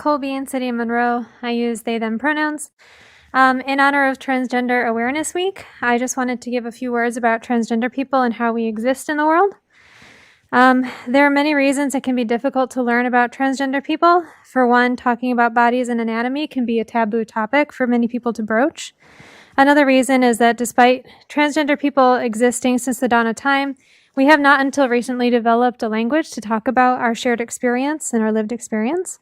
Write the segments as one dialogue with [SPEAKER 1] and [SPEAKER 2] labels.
[SPEAKER 1] Beehn, City of Monroe. I use they, them pronouns. In honor of Transgender Awareness Week, I just wanted to give a few words about transgender people and how we exist in the world. There are many reasons it can be difficult to learn about transgender people. For one, talking about bodies and anatomy can be a taboo topic for many people to broach. Another reason is that despite transgender people existing since the dawn of time, we have not until recently developed a language to talk about our shared experience and our lived experience.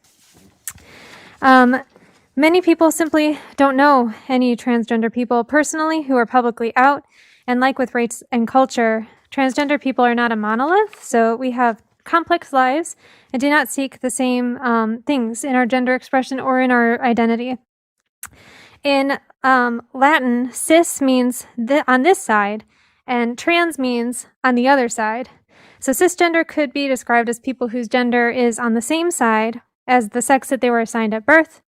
[SPEAKER 1] Many people simply don't know any transgender people personally who are publicly out, and like with race and culture, transgender people are not a monolith, so we have complex lives and do not seek the same things in our gender expression or in our identity. In Latin, cis means on this side, and trans means on the other side. So cisgender could be described as people whose gender is on the same side as the sex that they were assigned at birth.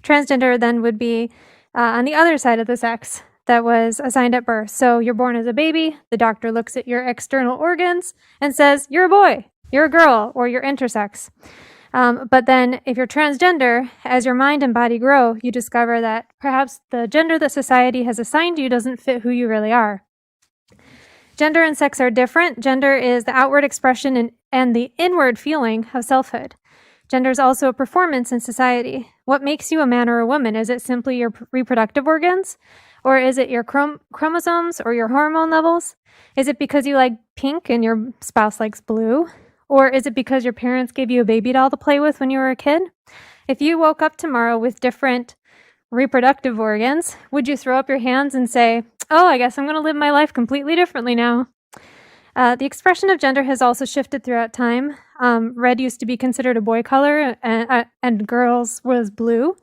[SPEAKER 1] Transgender then would be on the other side of the sex that was assigned at birth. So you're born as a baby, the doctor looks at your external organs and says, you're a boy, you're a girl, or you're intersex. But then if you're transgender, as your mind and body grow, you discover that perhaps the gender that society has assigned you doesn't fit who you really are. Gender and sex are different. Gender is the outward expression and the inward feeling of selfhood. Gender is also a performance in society. What makes you a man or a woman? Is it simply your reproductive organs? Or is it your chromosomes or your hormone levels? Is it because you like pink and your spouse likes blue? Or is it because your parents gave you a baby doll to play with when you were a kid? If you woke up tomorrow with different reproductive organs, would you throw up your hands and say, oh, I guess I'm going to live my life completely differently now? The expression of gender has also shifted throughout time. Red used to be considered a boy color, and girls was blue.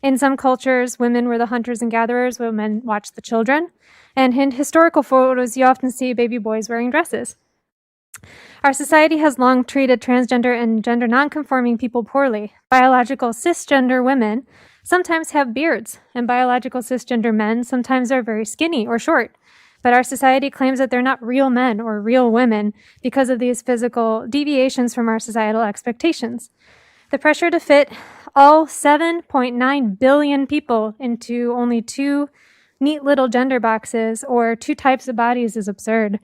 [SPEAKER 1] In some cultures, women were the hunters and gatherers, while men watched the children. And in historical photos, you often see baby boys wearing dresses. Our society has long treated transgender and gender nonconforming people poorly. Biological cisgender women sometimes have beards, and biological cisgender men sometimes are very skinny or short. But our society claims that they're not real men or real women because of these physical deviations from our societal expectations. The pressure to fit all 7.9 billion people into only two neat little gender boxes or two types of bodies is absurd.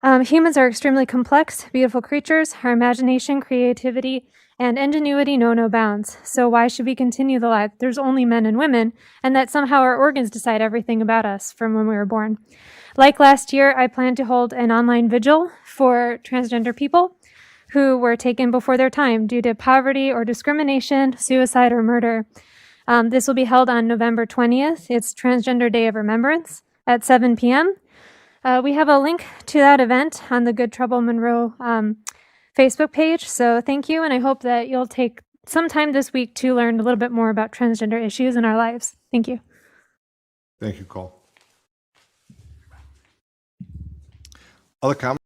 [SPEAKER 1] Humans are extremely complex, beautiful creatures. Our imagination, creativity, and ingenuity know no bounds. So why should we continue the lie that there's only men and women, and that somehow our organs decide everything about us from when we were born? Like last year, I plan to hold an online vigil for transgender people who were taken before their time due to poverty or discrimination, suicide, or murder. This will be held on November 20th. It's Transgender Day of Remembrance at 7 p.m. We have a link to that event on the Good Trouble Monroe Facebook page. So thank you, and I hope that you'll take some time this week to learn a little bit more about transgender issues in our lives. Thank you.
[SPEAKER 2] Thank you, Cole. Other comments?